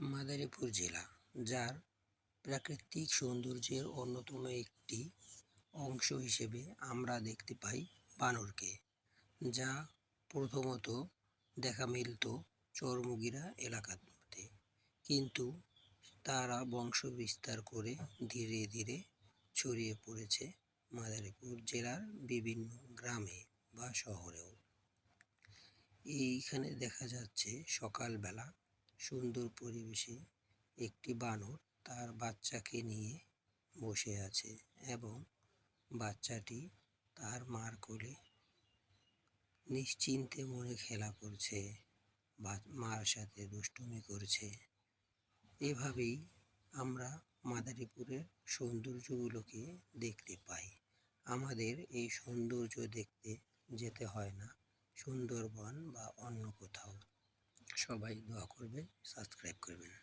মাদারীপুর জেলা, যার প্রাকৃতিক সৌন্দর্যের অন্যতম একটি অংশ হিসেবে আমরা দেখতে পাই বানরকে, যা প্রথমত দেখা মিলত চরমুগিরা এলাকাতে, কিন্তু তারা বংশ বিস্তার করে ধীরে ধীরে ছড়িয়ে পড়েছে মাদারীপুর জেলার বিভিন্ন গ্রামে বা শহরেও। এইখানে দেখা যাচ্ছে সকালবেলা সুন্দর পরিবেশে একটি বানর তার বাচ্চাকে নিয়ে বসে আছে এবং বাচ্চাটি তার মার কোলে নিশ্চিন্তে মনে খেলা করছে বা মার সাথে দুষ্টুমি করছে। এভাবেই আমরা মাদারীপুরের সৌন্দর্যগুলোকে দেখতে পাই। আমাদের এই সৌন্দর্য দেখতে যেতে হয় না সুন্দরবন বা অন্য কোথাও। সবাই দোয়া করবেন, সাবস্ক্রাইব করবেন।